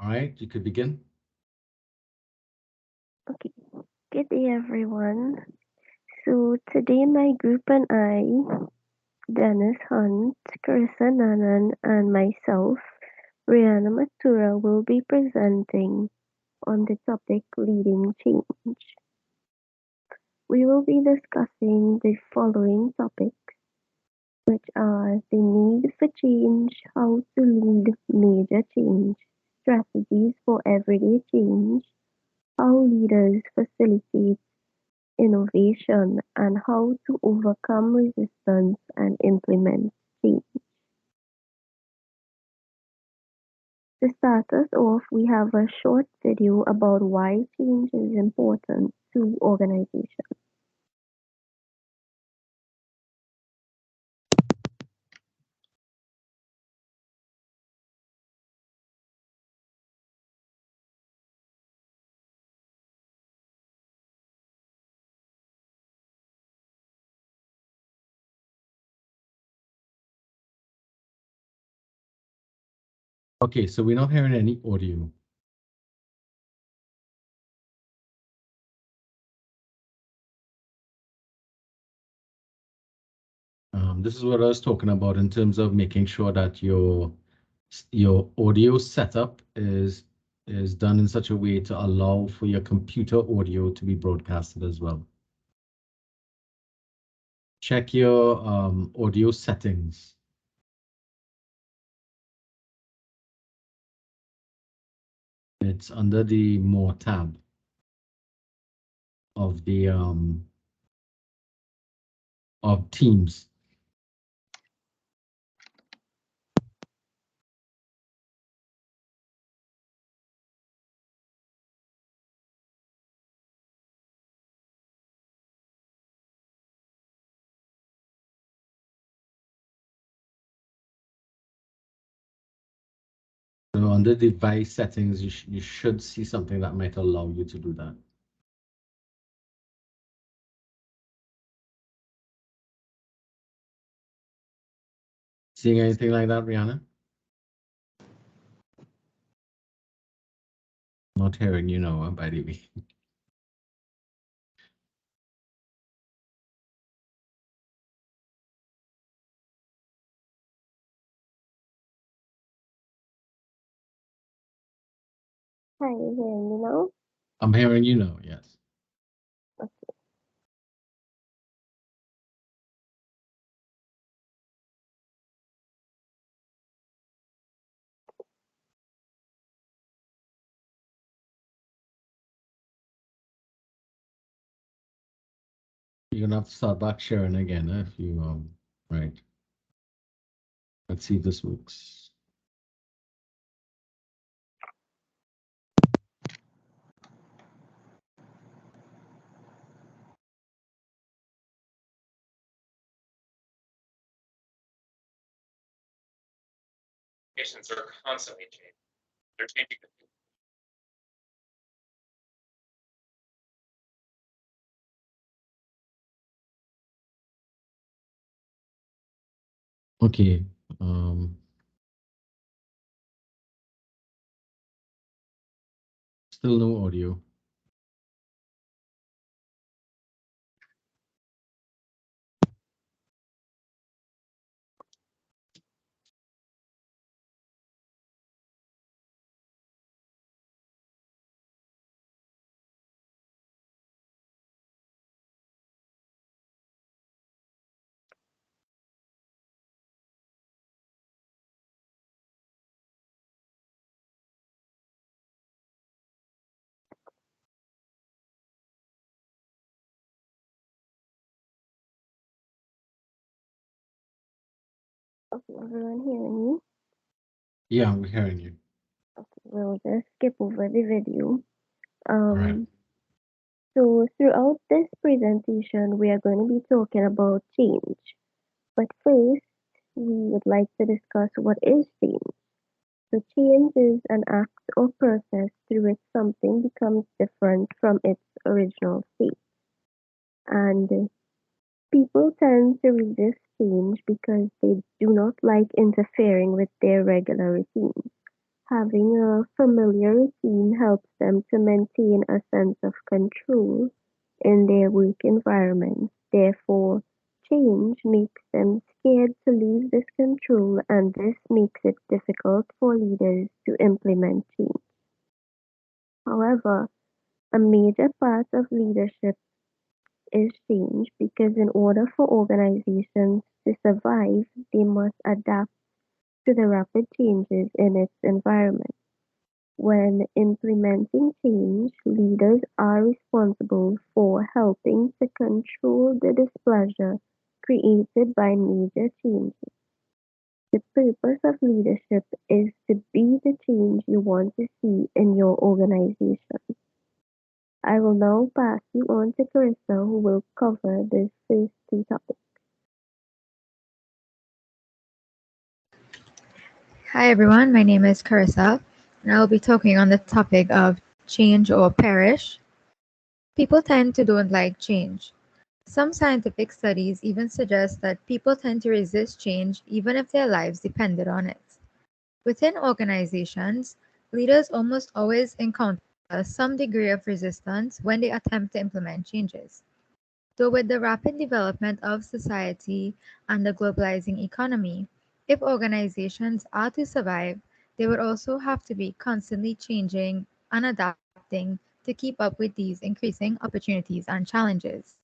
All right, you could begin. Okay, good day everyone. So today my group and I, Dennis Hunt, Carissa Nanan, and myself, Rihanna Matura, will be presenting on the topic leading change. We will be discussing the following topics, which are the need for change, how to lead major change, strategies for everyday change, how leaders facilitate innovation, and how to overcome resistance and implement change. To start us off, we have a short video about why change is important to organizations. Okay, so we're not hearing any audio. This is what I was talking about in terms of making sure that your audio setup is done in such a way to allow for your computer audio to be broadcasted as well. Check your audio settings. It's under the More tab of the of Teams. So under device settings, you should see something that might allow you to do that. Seeing anything like that, Rihanna? Not hearing you now, by the way. Hi, you hearing me now? I'm hearing you now, yes. Okay. You're gonna have to start back sharing again if you right. Let's see if this works. Patients are constantly changing. They're changing the Okay. Um, Still no audio. Okay, everyone hearing me? Yeah, we're hearing you. Okay, we'll just skip over the video. All right. So throughout this presentation, we are going to be talking about change. But first, we would like to discuss what is change. So change is an act or process through which something becomes different from its original state. And people tend to resist change because they do not like interfering with their regular routines. Having a familiar routine helps them to maintain a sense of control in their work environment. Therefore, change makes them scared to lose this control, and this makes it difficult for leaders to implement change. However, a major part of leadership is change because in order for organizations to survive, they must adapt to the rapid changes in its environment. When implementing change, leaders are responsible for helping to control the displeasure created by major changes. The purpose of leadership is to be the change you want to see in your organization. I will now pass you on to Carissa, who will cover the first two topics. Hi everyone, my name is Carissa, and I will be talking on the topic of change or perish. People tend to don't like change. Some scientific studies even suggest that people tend to resist change even if their lives depended on it. Within organizations, leaders almost always encounter some degree of resistance when they attempt to implement changes. Though with the rapid development of society and the globalizing economy, if organizations are to survive, they would also have to be constantly changing and adapting to keep up with these increasing opportunities and challenges.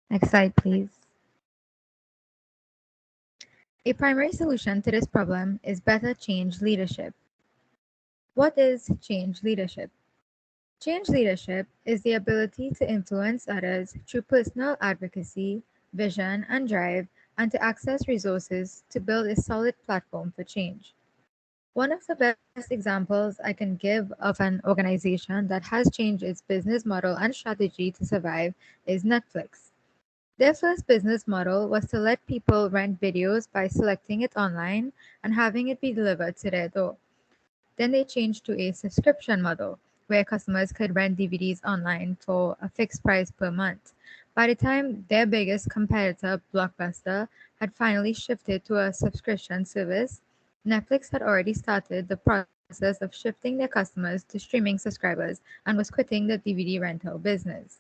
Next slide, please. A primary solution to this problem is better change leadership. What is change leadership? Change leadership is the ability to influence others through personal advocacy, vision, and drive, and to access resources to build a solid platform for change. One of the best examples I can give of an organization that has changed its business model and strategy to survive is Netflix. Their first business model was to let people rent videos by selecting it online and having it be delivered to their door. Then they changed to a subscription model where customers could rent DVDs online for a fixed price per month. By the time their biggest competitor, Blockbuster, had finally shifted to a subscription service, Netflix had already started the process of shifting their customers to streaming subscribers and was quitting the DVD rental business.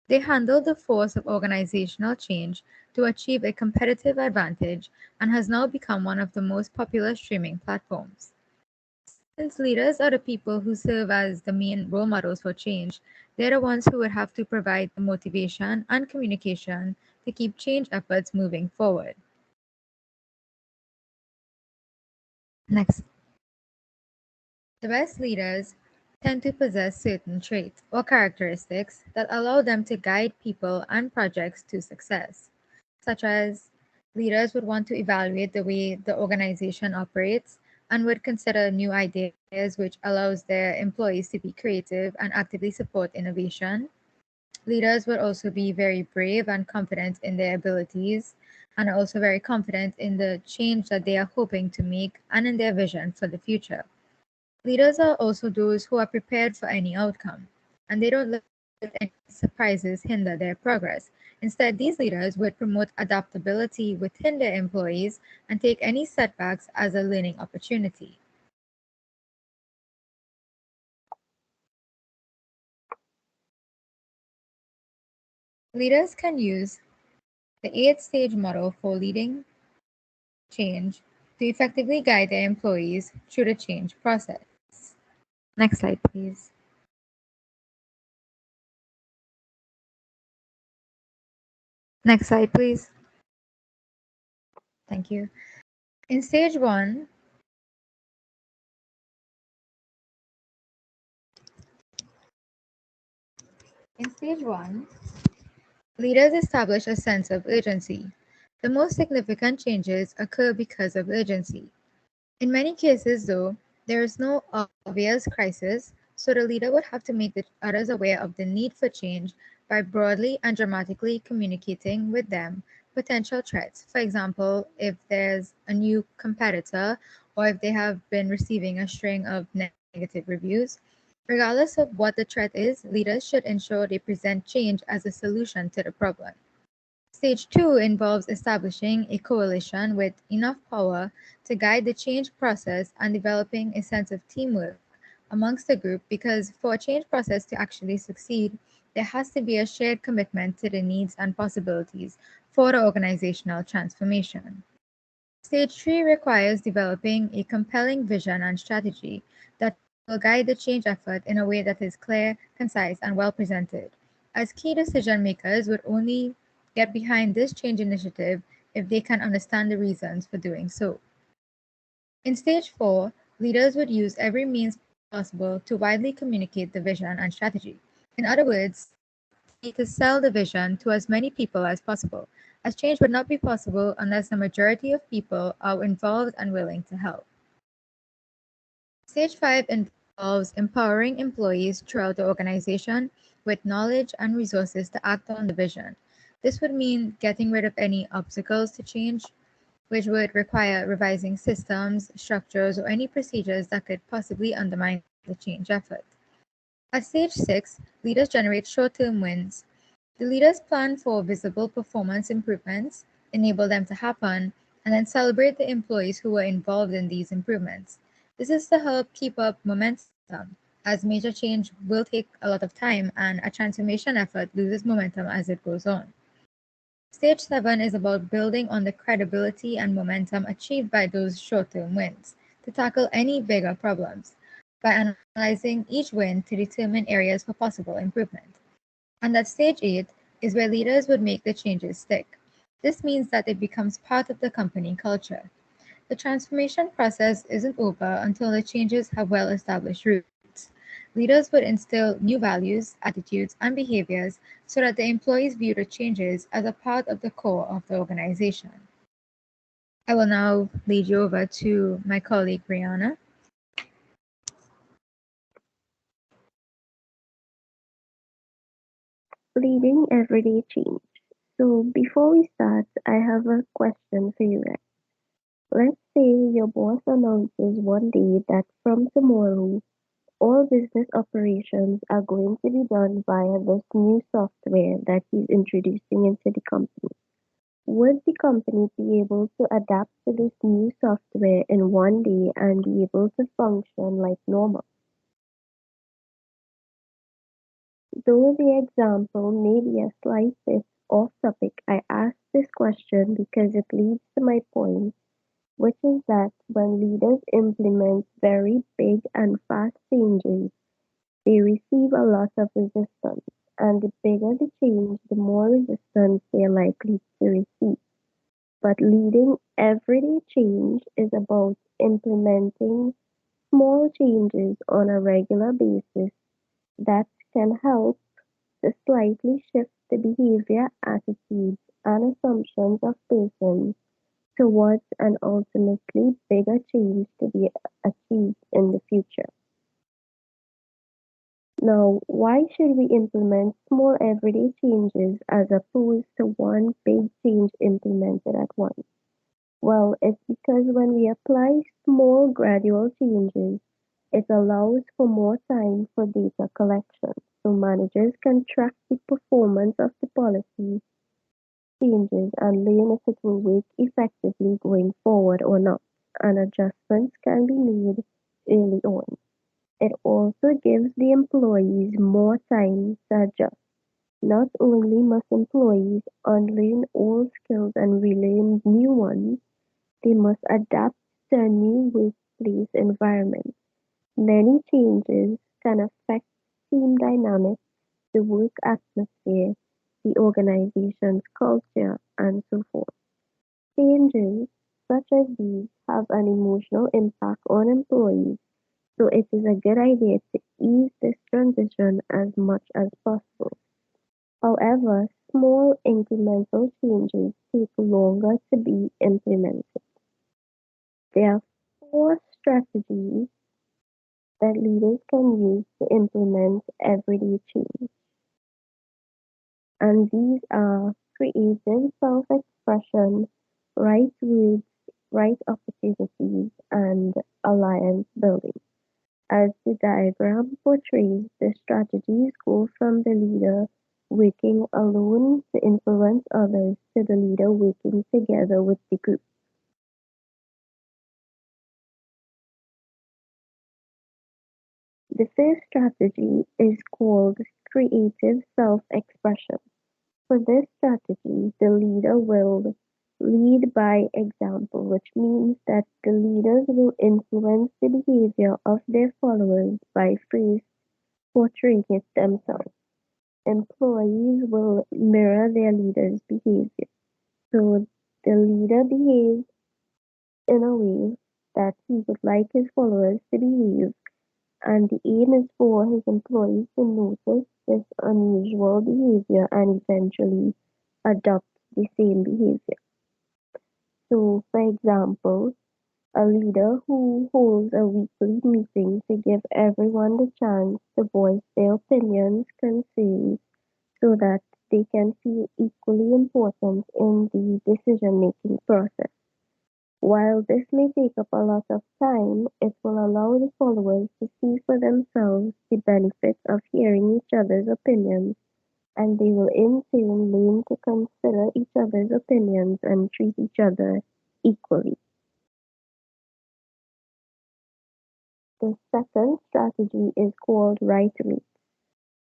They handled the force of organizational change to achieve a competitive advantage and has now become one of the most popular streaming platforms. Since leaders are the people who serve as the main role models for change, they're the ones who would have to provide the motivation and communication to keep change efforts moving forward. Next. The best leaders tend to possess certain traits or characteristics that allow them to guide people and projects to success, such as leaders would want to evaluate the way the organization operates and would consider new ideas, which allows their employees to be creative and actively support innovation. Leaders would also be very brave and confident in their abilities and are also very confident in the change that they are hoping to make and in their vision for the future. Leaders are also those who are prepared for any outcome, and they don't let any surprises hinder their progress. Instead, these leaders would promote adaptability within their employees and take any setbacks as a learning opportunity. Leaders can use the 8-stage model for leading change to effectively guide their employees through the change process. Next slide, please. Next slide, please. Thank you. In stage one, leaders establish a sense of urgency. The most significant changes occur because of urgency. In many cases, though, there is no obvious crisis, so the leader would have to make the others aware of the need for change by broadly and dramatically communicating with them potential threats. For example, if there's a new competitor or if they have been receiving a string of negative reviews. Regardless of what the threat is, leaders should ensure they present change as a solution to the problem. Stage 2 involves establishing a coalition with enough power to guide the change process and developing a sense of teamwork amongst the group, because for a change process to actually succeed, there has to be a shared commitment to the needs and possibilities for the organizational transformation. Stage 3 requires developing a compelling vision and strategy that will guide the change effort in a way that is clear, concise, and well presented, as key decision makers would only get behind this change initiative if they can understand the reasons for doing so. In stage 4, leaders would use every means possible to widely communicate the vision and strategy. In other words, they need to sell the vision to as many people as possible, as change would not be possible unless the majority of people are involved and willing to help. Stage 5 involves empowering employees throughout the organization with knowledge and resources to act on the vision. This would mean getting rid of any obstacles to change, which would require revising systems, structures, or any procedures that could possibly undermine the change effort. At stage 6, leaders generate short-term wins. The leaders plan for visible performance improvements, enable them to happen, and then celebrate the employees who were involved in these improvements. This is to help keep up momentum, as major change will take a lot of time and a transformation effort loses momentum as it goes on. Stage 7 is about building on the credibility and momentum achieved by those short-term wins to tackle any bigger problems by analyzing each win to determine areas for possible improvement. And at stage 8 is where leaders would make the changes stick. This means that it becomes part of the company culture. The transformation process isn't over until the changes have well-established roots. Leaders would instill new values, attitudes, and behaviors so that the employees view the changes as a part of the core of the organization. I will now lead you over to my colleague, Brianna. Leading everyday change. So before we start, I have a question for you guys. Let's say your boss announces one day that from tomorrow, all business operations are going to be done via this new software that he's introducing into the company. Would the company be able to adapt to this new software in one day and be able to function like normal? Though the example may be a slight bit off topic, I ask this question because it leads to my point, which is that when leaders implement very big and fast changes, they receive a lot of resistance, and the bigger the change, the more resistance they are likely to receive. But leading everyday change is about implementing small changes on a regular basis that can help to slightly shift the behavior, attitudes, and assumptions of persons towards an ultimately bigger change to be achieved in the future. Now, why should we implement small everyday changes as opposed to one big change implemented at once? Well, it's because when we apply small gradual changes, it allows for more time for data collection, so managers can track the performance of the policy changes and learn if it will work effectively going forward or not, and adjustments can be made early on. It also gives the employees more time to adjust. Not only must employees unlearn old skills and relearn new ones, they must adapt to a new workplace environment. Many changes can affect team dynamics, the work atmosphere, the organization's culture, and so forth. Changes such as these have an emotional impact on employees, so it is a good idea to ease this transition as much as possible. However, small incremental changes take longer to be implemented. There are four strategies that leaders can use to implement everyday change, and these are creative self expression, right words, right opportunities, and alliance building. As the diagram portrays, the strategies go from the leader working alone to influence others to the leader working together with the group. The first strategy is called creative self-expression. For this strategy, the leader will lead by example, which means that the leaders will influence the behavior of their followers by first portraying it themselves. Employees will mirror their leader's behavior. So the leader behaves in a way that he would like his followers to behave, and the aim is for his employees to notice this unusual behavior and eventually adopt the same behavior. So, for example, a leader who holds a weekly meeting to give everyone the chance to voice their opinions, concerns, so that they can feel equally important in the decision-making process. While this may take up a lot of time, it will allow the followers to see for themselves the benefits of hearing each other's opinions, and they will in turn learn to consider each other's opinions and treat each other equally. The second strategy is called right way.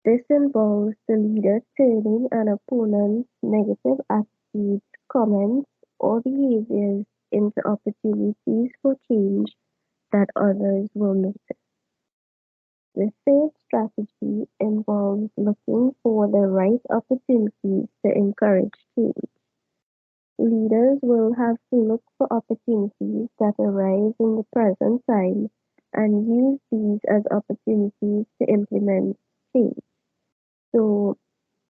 This involves the leader turning an opponent's negative attitudes, comments, or behaviors into opportunities for change that others will notice. The third strategy involves looking for the right opportunities to encourage change. Leaders will have to look for opportunities that arise in the present time and use these as opportunities to implement change. So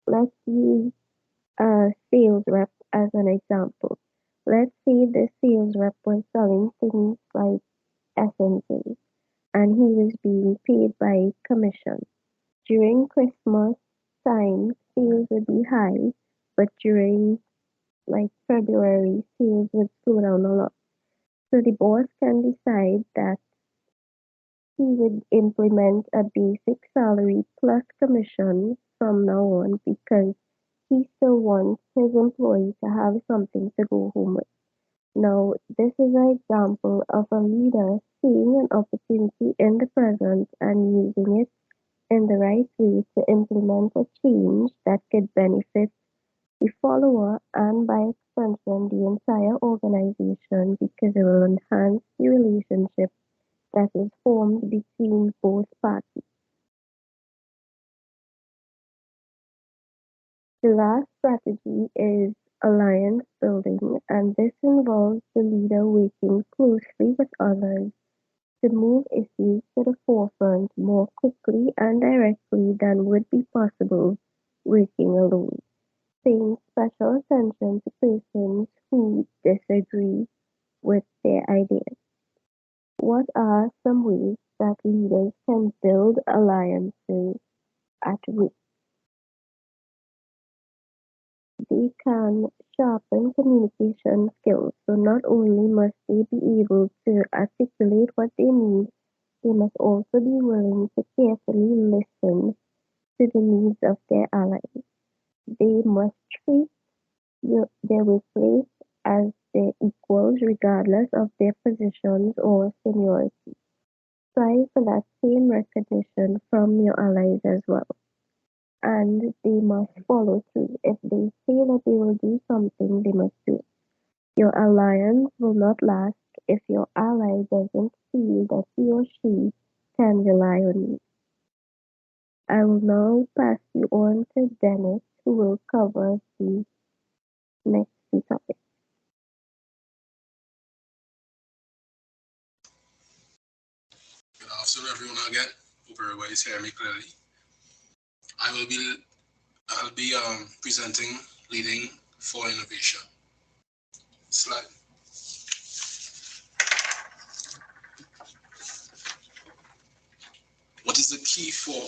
let's use a sales rep as an example. Let's say the sales rep was selling things like essences and he was being paid by commission. During Christmas time, sales would be high, but during like February, sales would slow down a lot. So the boss can decide that he would implement a basic salary plus commission from now on because he still wants his employee to have something to go home with. Now, this is an example of a leader seeing an opportunity in the present and using it in the right way to implement a change that could benefit the follower and by extension the entire organization because it will enhance the relationship that is formed between both parties. The last strategy is alliance building, and this involves the leader working closely with others to move issues to the forefront more quickly and directly than would be possible working alone, paying special attention to persons who disagree with their ideas. What are some ways that leaders can build alliances at work? They can sharpen communication skills. So not only must they be able to articulate what they need, they must also be willing to carefully listen to the needs of their allies. They must treat their workmates as their equals regardless of their positions or seniority. Strive for that same recognition from your allies as well. And they must follow through. If they say that they will do something, they must do it. Your alliance will not last if your ally doesn't feel that he or she can rely on you. I will now pass you on to Dennis, who will cover the next two topics. Good afternoon, everyone. Again, hope everybody's hearing me clearly. I will be I'll be presenting leading for innovation. Slide. What is the key for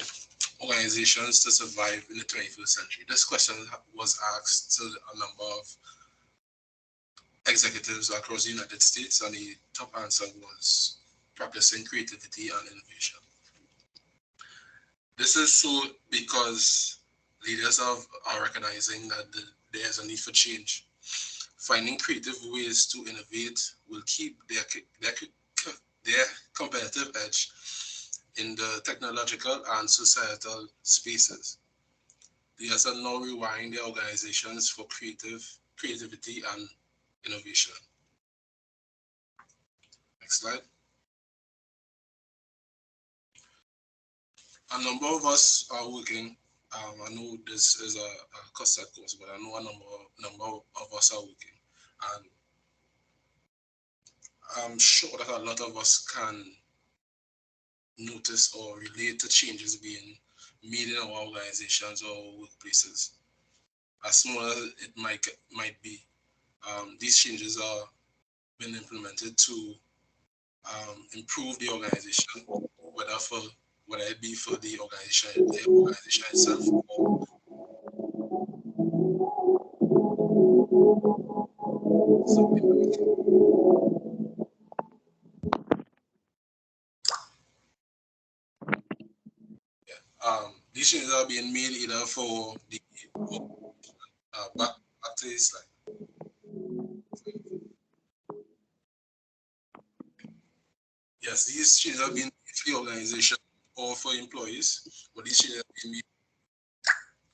organizations to survive in the 21st century? This question was asked to a number of executives across the United States, and the top answer was practicing creativity and innovation. This is so because Leaders are recognizing that there's a need for change. Finding creative ways to innovate will keep their competitive edge in the technological and societal spaces. Leaders are now rewiring their organizations for creativity and innovation. Next slide. A number of us are working. I know this is a custard course, but I know a number of us are working, and I'm sure that a lot of us can notice or relate to changes being made in our organizations or workplaces. As small as it might be, these changes are being implemented to improve the organization, whether it be for the organization itself or these changes are being made either for the back to this slide. Yes, these changes are being made for the organization or for employees, but these changes are being made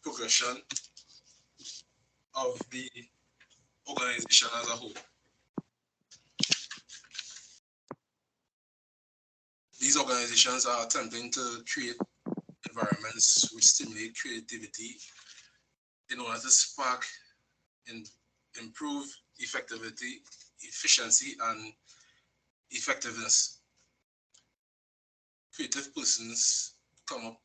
progression of the organization as a whole. These organizations are attempting to create environments which stimulate creativity in order to spark and improve efficiency, and effectiveness. Creative persons come up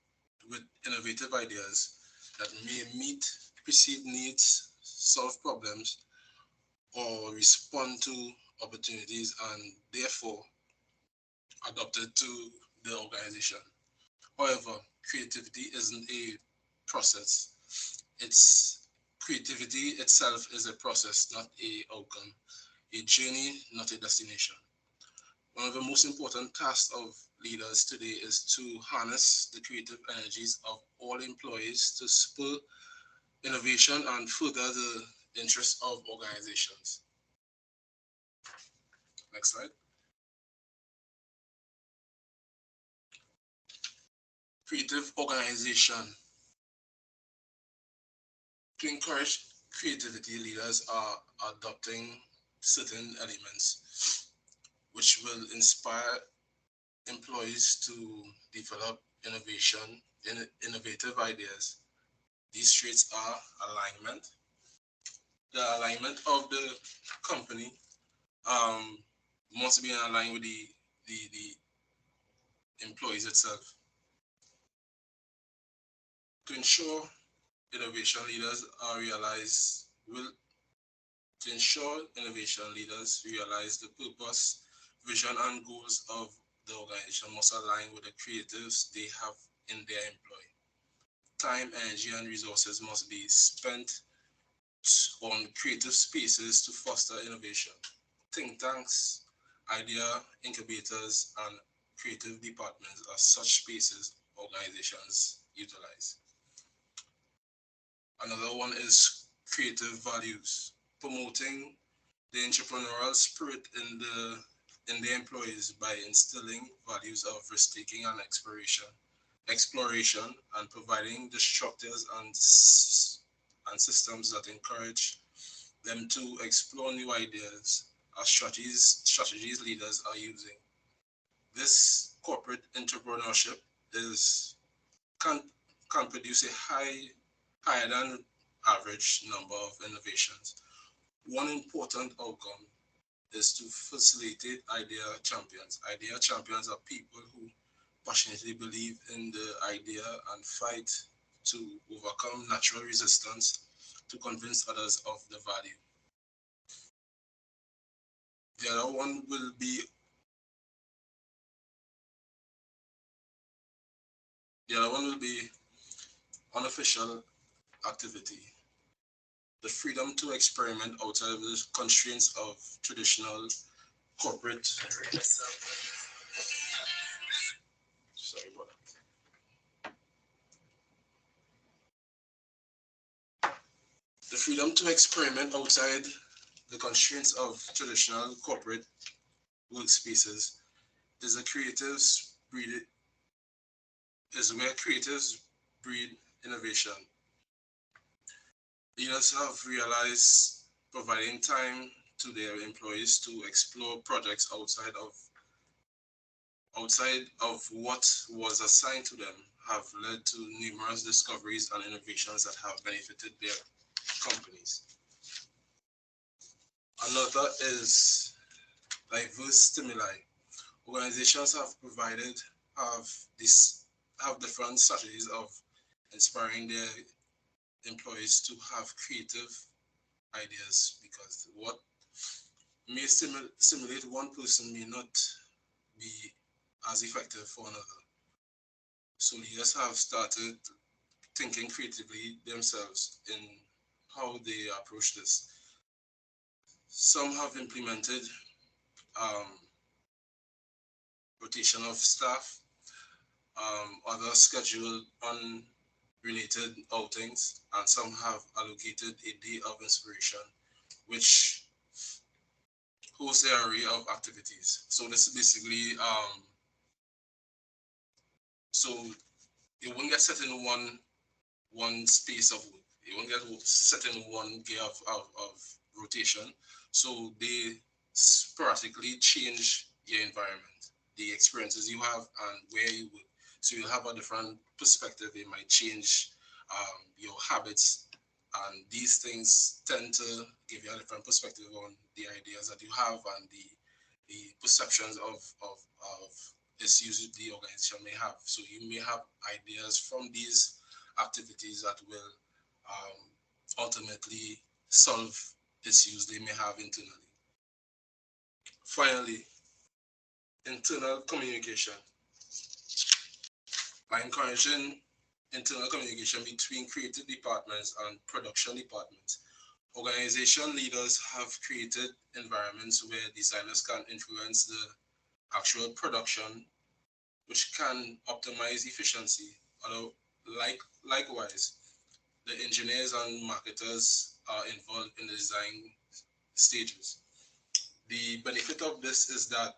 with innovative ideas that may meet perceived needs, solve problems, or respond to opportunities, and therefore adopted to the organization. However, creativity isn't a process. It's creativity itself is a process, not a outcome, a journey, not a destination. One of the most important tasks of leaders today is to harness the creative energies of all employees to spur innovation and further the interests of organizations. Next slide. Creative organization. To encourage creativity, leaders are adopting certain elements which will inspire employees to develop innovative ideas. These traits are alignment. The alignment of the company must be in line with the employees itself. To ensure innovation leaders realize the purpose, vision, and goals of the organization must align with the creatives they have in their employ. Time, energy, and resources must be spent on creative spaces to foster innovation. Think tanks, idea incubators, and creative departments are such spaces organizations utilize. Another one is creative values, promoting the entrepreneurial spirit in the employees by instilling values of risk-taking and exploration, and providing the structures and systems that encourage them to explore new ideas as strategies leaders are using. This corporate entrepreneurship can produce a higher than average number of innovations. One important outcome is to facilitate idea champions. Idea champions are people who passionately believe in the idea and fight to overcome natural resistance to convince others of the value. The other one will be unofficial activity. The freedom to experiment outside of the constraints of traditional corporate. Sorry about that. freedom to experiment outside the constraints of traditional corporate workspaces is where creatives breed innovation. Leaders have realized providing time to their employees to explore projects outside of what was assigned to them have led to numerous discoveries and innovations that have benefited their companies. Another is diverse stimuli. Organizations have different strategies of inspiring their employees to have creative ideas, because what may stimulate one person may not be as effective for another. So leaders have started thinking creatively themselves in how they approach this. Some have implemented rotation of staff, others schedule unrelated outings, and some have allocated a day of inspiration, which hosts an array of activities. So this is basically, so you won't get set in one space of work. You won't get set in one gear of rotation. So they sporadically change your environment, the experiences you have and where you work. So you'll have a different perspective. It might change your habits, and these things tend to give you a different perspective on the ideas that you have and the perceptions of issues the organization may have. So you may have ideas from these activities that will ultimately solve issues they may have internally. Finally, internal communication. By encouraging internal communication between creative departments and production departments, organization leaders have created environments where designers can influence the actual production, which can optimize efficiency. Likewise, the engineers and marketers are involved in the design stages. The benefit of this is that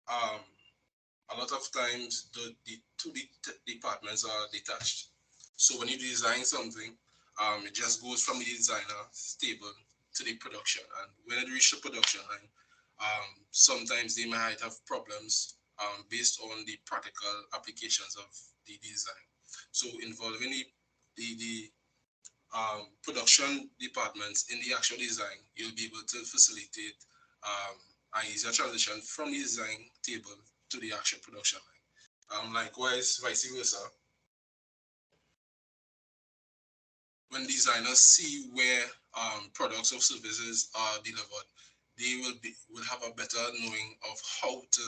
a lot of times the two departments are detached. So when you design something, it just goes from the designer's table to the production. And when it reaches the production line, sometimes they might have problems based on the practical applications of the design. So involving the production departments in the actual design, you'll be able to facilitate an easier transition from the design table to the actual production line. Likewise, vice versa. When designers see where products or services are delivered, they will have a better knowing of how to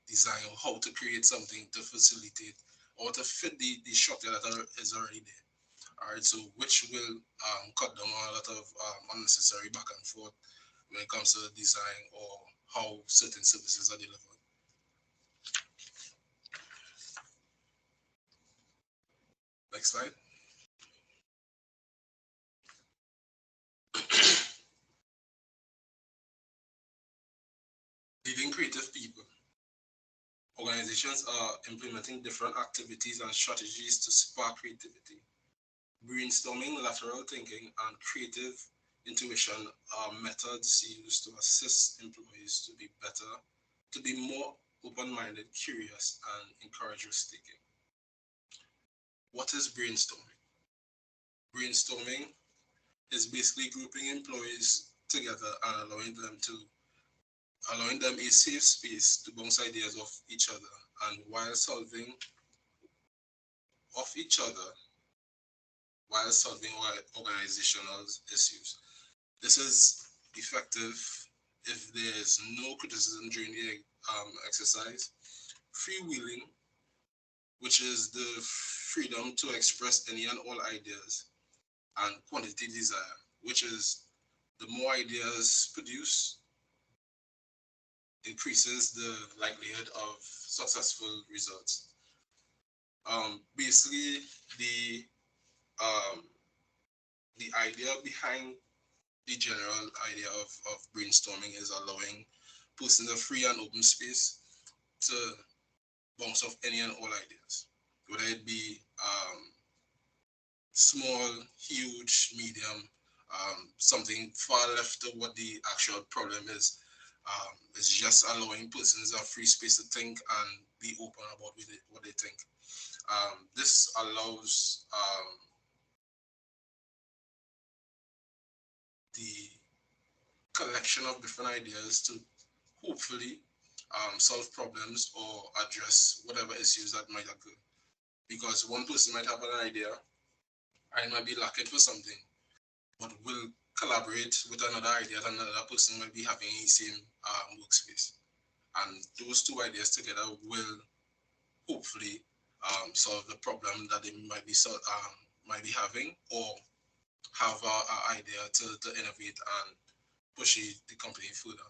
design or how to create something to facilitate or to fit the structure that is already there. All right, so which will cut down on a lot of unnecessary back and forth when it comes to the design or how certain services are delivered. Next slide. Leading creative people. Organizations are implementing different activities and strategies to spark creativity. Brainstorming, lateral thinking, and creative intuition are methods used to assist employees to be more open-minded, curious, and encourage risk-taking. What is brainstorming? Brainstorming is basically grouping employees together and allowing them a safe space to bounce ideas off each other, and while solving organizational issues. This is effective if there is no criticism during the exercise. Freewheeling, which is the freedom to express any and all ideas, and quantity desire, which is the more ideas produced, increases the likelihood of successful results. Basically, the idea behind the general idea of brainstorming is allowing persons a free and open space to bounce off any and all ideas, whether it be small, huge, medium, something far left of what the actual problem is. It's just allowing persons a free space to think and be open about what they think. This allows the collection of different ideas to hopefully solve problems or address whatever issues that might occur. Because one person might have an idea and might be lacking for something, but will collaborate with another idea that another person might be having in the same workspace. And those two ideas together will hopefully solve the problem that they might be having, or have an idea to innovate and push the company further.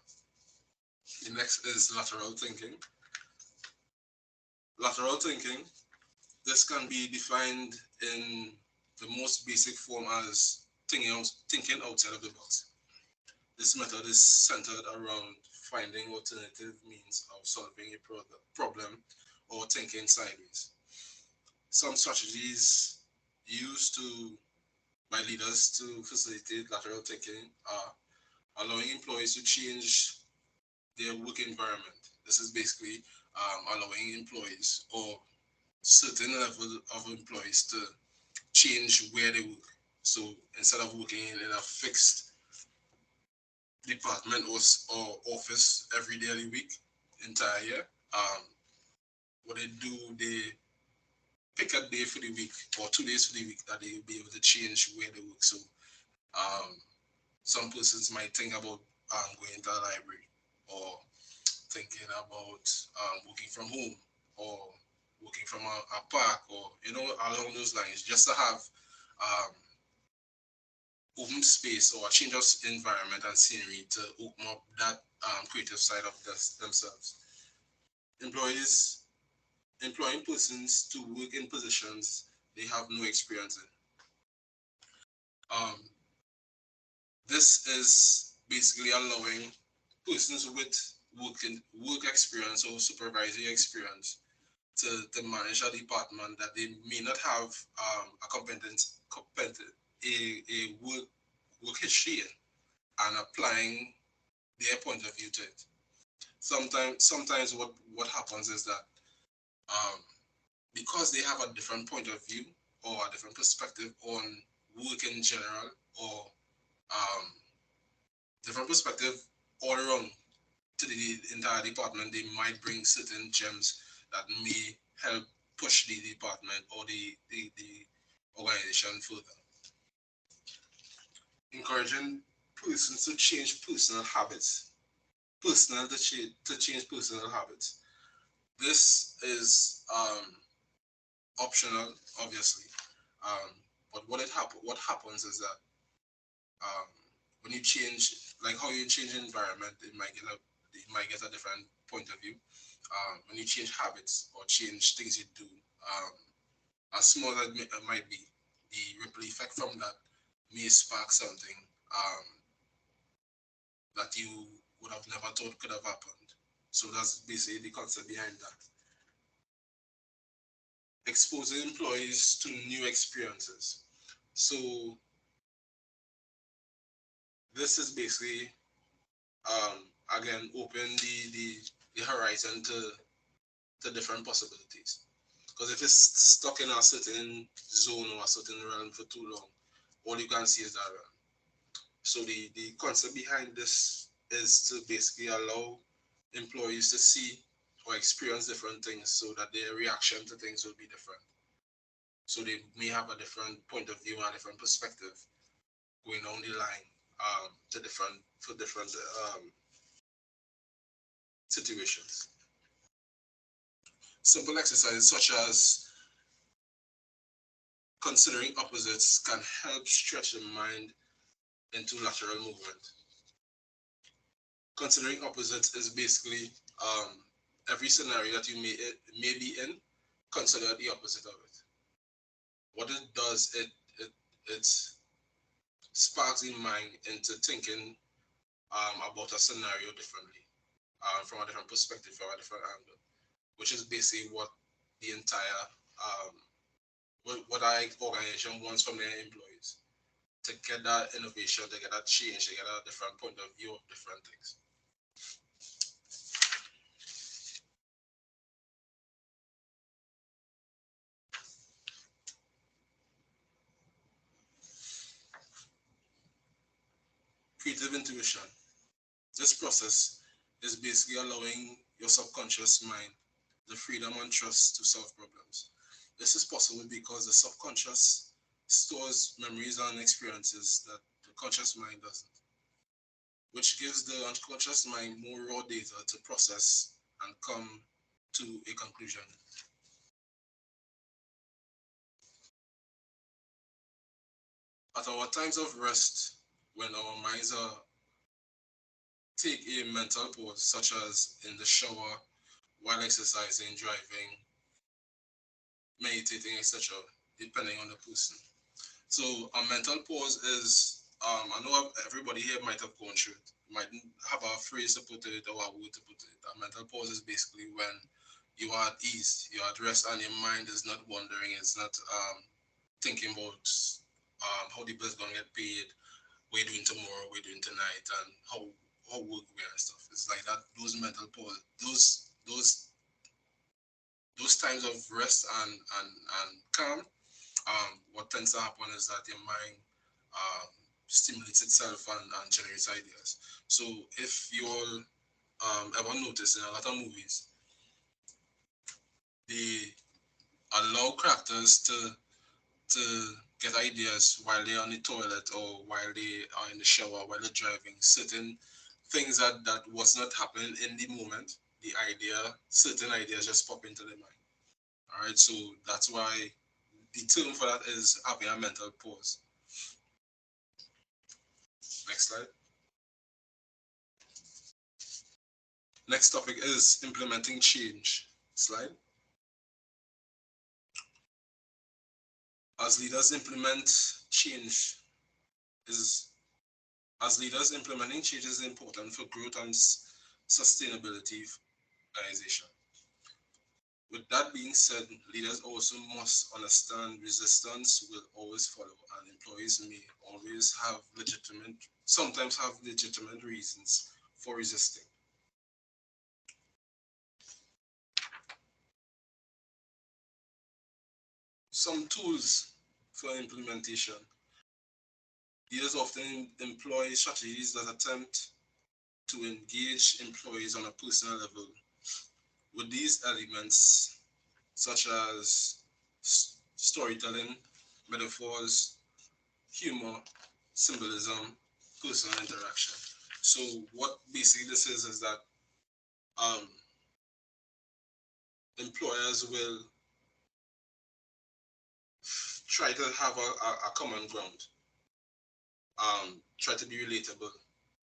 The next is lateral thinking. Lateral thinking, this can be defined in the most basic form as thinking outside of the box. This method is centered around finding alternative means of solving a problem or thinking sideways. Some strategies used by leaders to facilitate lateral thinking are allowing employees to change their work environment. This is basically allowing employees or certain level of employees to change where they work. So instead of working in a fixed department or office every day of the week, entire year, what they do, they pick a day for the week or 2 days for the week that they will be able to change where they work. So some persons might think about going to a library, or thinking about working from home, or working from a park, or along those lines, just to have open space or a change of environment and scenery to open up that creative side of themselves. Employing persons to work in positions they have no experience in. This is basically allowing persons with work experience or supervisory experience to manage a department that they may not have a work history in, and applying their point of view to it. Sometimes what happens is that because they have a different point of view or a different perspective on work in general, or different perspective all around to the entire department, they might bring certain gems that may help push the department or the organization further. Encouraging persons to change personal habits. To change personal habits. This is optional, obviously. But what happens is that when you change, like how you change environment, it might get a different point of view. When you change habits or change things you do, as small as it might be, the ripple effect from that may spark something that you would have never thought could have happened. So that's basically the concept behind that. Exposing employees to new experiences. So this is basically again open the horizon to different possibilities. Because if it's stuck in a certain zone or a certain realm for too long, all you can see is that realm. So the concept behind this is to basically allow employees to see or experience different things, so that their reaction to things will be different. So they may have a different point of view and a different perspective going down the line for different situations. Simple exercises such as considering opposites can help stretch the mind into lateral movement. Considering opposites is basically every scenario that you may be in, consider the opposite of it. What it does, it sparks the mind into thinking about a scenario differently, from a different perspective, from a different angle, which is basically what the entire what our organization wants from their employees, to get that innovation, to get that change, to get a different point of view of different things. Creative intuition. This process is basically allowing your subconscious mind the freedom and trust to solve problems. This is possible because the subconscious stores memories and experiences that the conscious mind doesn't, which gives the unconscious mind more raw data to process and come to a conclusion. At our times of rest, when our minds are take a mental pause, such as in the shower, while exercising, driving, meditating, etc., depending on the person. So a mental pause is, I know everybody here might have gone through it, might have a phrase to put it or a word to put it. A mental pause is basically when you are at ease, you're at rest, and your mind is not wandering, it's not thinking about how the bill is going to get paid, what you're doing tomorrow, what you're doing tonight, and how work we and stuff. It's like that, those mental pause, those times of rest and calm, what tends to happen is that your mind stimulates itself and generates ideas. So if you all ever notice in a lot of movies, they allow characters to get ideas while they're on the toilet or while they are in the shower, while they're driving, certain things that was not happening in the moment, the idea, certain ideas just pop into their mind. All right, so that's why the term for that is having a mental pause. Next slide. Next topic is implementing change. Slide. As leaders implement change is as leaders implementing change is important for growth and sustainability of organization. With that being said, leaders also must understand resistance will always follow, and employees may always have sometimes have legitimate reasons for resisting. Some tools for implementation. Leaders often employ strategies that attempt to engage employees on a personal level with these elements, such as storytelling, metaphors, humor, symbolism, personal interaction. So what basically this is that employers will try to have a common ground, try to be relatable,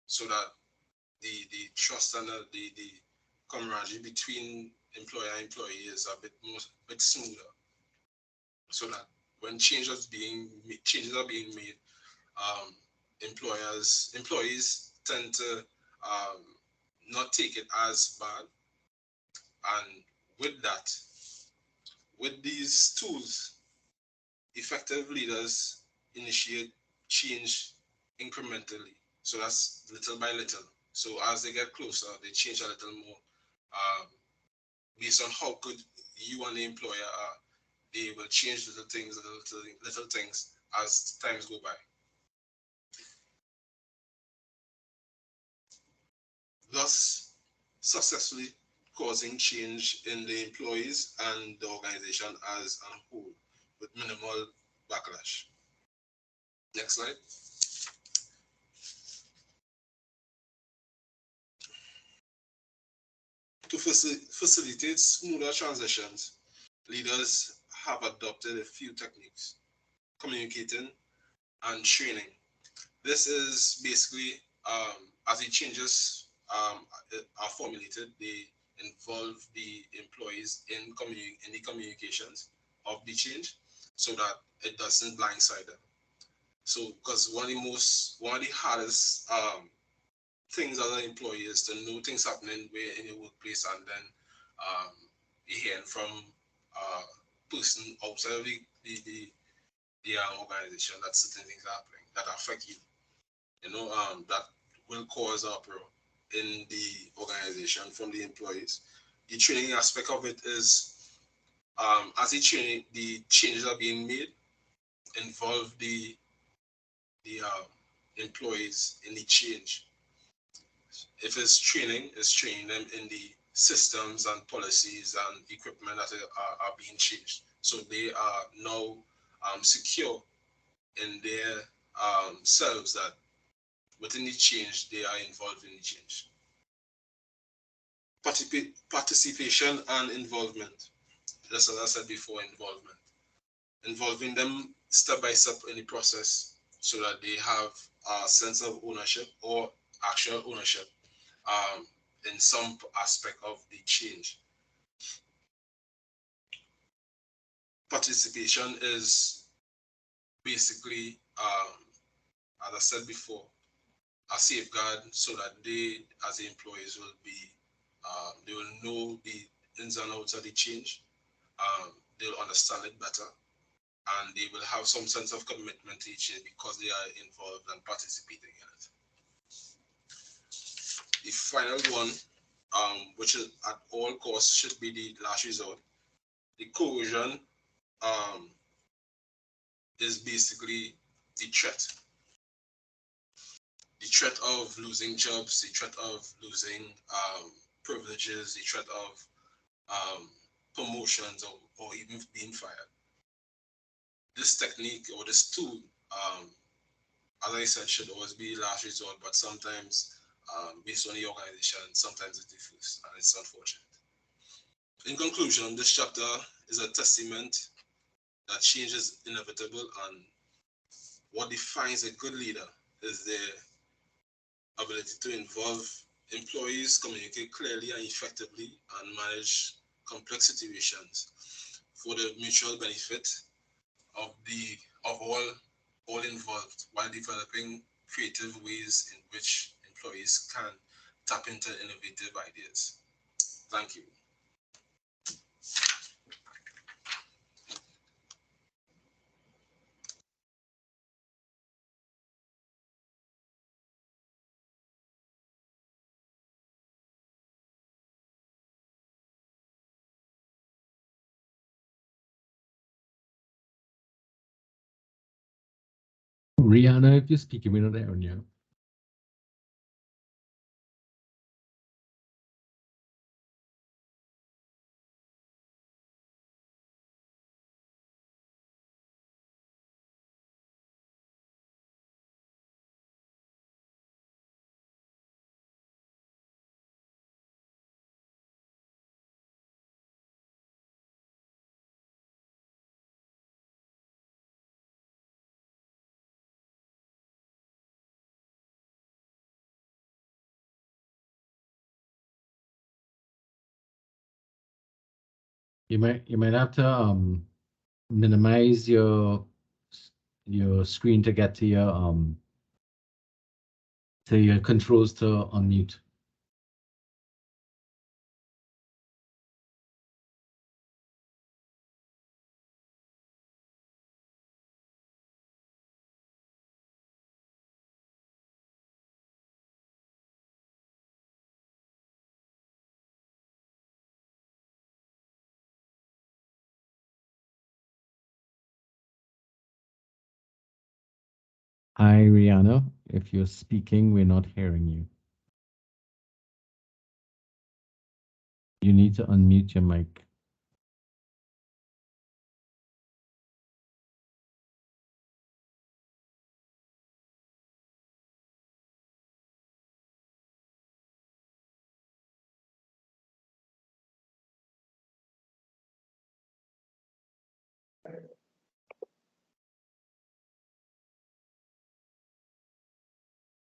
so that the trust and the camaraderie between employer and employee is a bit smoother, so that when changes are being made, employees tend to not take it as bad. And with these tools, effective leaders initiate change incrementally. So that's little by little. So as they get closer, they change a little more. Based on how good you and the employer are, they will change little things as times go by. Thus, successfully causing change in the employees and the organization as a whole with minimal backlash. Next slide. To facilitate smoother transitions, leaders have adopted a few techniques: communicating and training. This is basically, as the changes are formulated, they involve the employees in the communications of the change, so that it doesn't blindside them. So, because one of the hardest things as an employee is to know things happening where in your workplace, and then you hear from a person outside of the organization that certain things are happening that affect you. That will cause uproar in the organization from the employees. The training aspect of it is as the changes are being made, involve the employees in the change. If it's training, it's training them in the systems and policies and equipment that are being changed. So they are now secure in their selves that within the change, they are involved in the change. Participation and involvement. Just as I said before, involvement. Involving them step by step in the process so that they have a sense of ownership or actual ownership in some aspect of the change. Participation is basically, as I said before, a safeguard so that they, as the employees, they will know the ins and outs of the change. They'll understand it better, and they will have some sense of commitment to each change because they are involved and participating in it. The final one, which is at all costs should be the last resort. The coercion is basically the threat. The threat of losing jobs, the threat of losing privileges, the threat of promotions or even being fired. This technique or this tool, as I said, should always be last resort, but sometimes, based on the organization, sometimes it differs, and it's unfortunate. In conclusion, this chapter is a testament that change is inevitable, and what defines a good leader is their ability to involve employees, communicate clearly and effectively, and manage complex situations for the mutual benefit of all involved, while developing creative ways in which employees can tap into innovative ideas. Thank you. Rihanna, if you're speaking, we're not hearing you. You might have to minimize your screen to get to your controls to unmute. Hi, Rihanna. If you're speaking, we're not hearing you. You need to unmute your mic.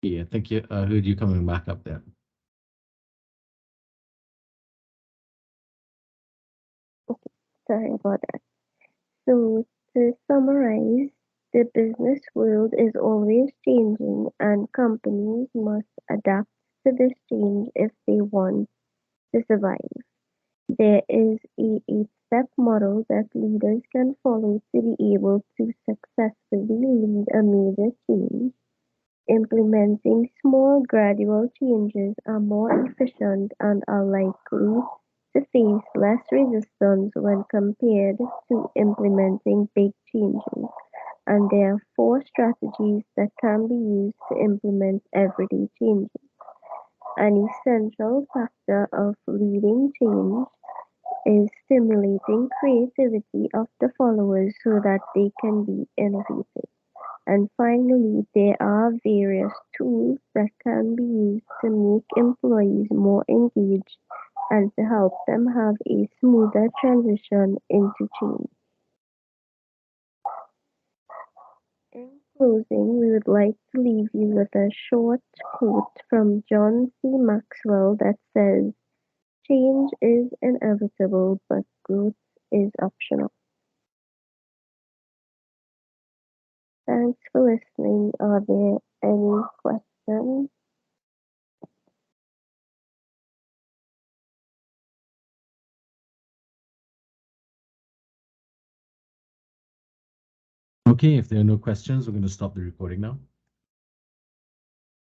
Yeah, I think I heard you coming back up there. Sorry about that. So to summarize The business world is always changing, and companies must adapt to this change if they want to survive. There is a 8-step model that leaders can follow to be able to successfully lead a major change. Implementing small, gradual changes are more efficient and are likely to face less resistance when compared to implementing big changes. And there are 4 strategies that can be used to implement everyday changes. An essential factor of leading change is stimulating creativity of the followers so that they can be innovative. And finally, there are various tools that can be used to make employees more engaged and to help them have a smoother transition into change. In closing, we would like to leave you with a short quote from John C. Maxwell that says, "Change is inevitable, but growth is optional." Thanks for listening. Are there any questions? Okay, if there are no questions, we're going to stop the recording now.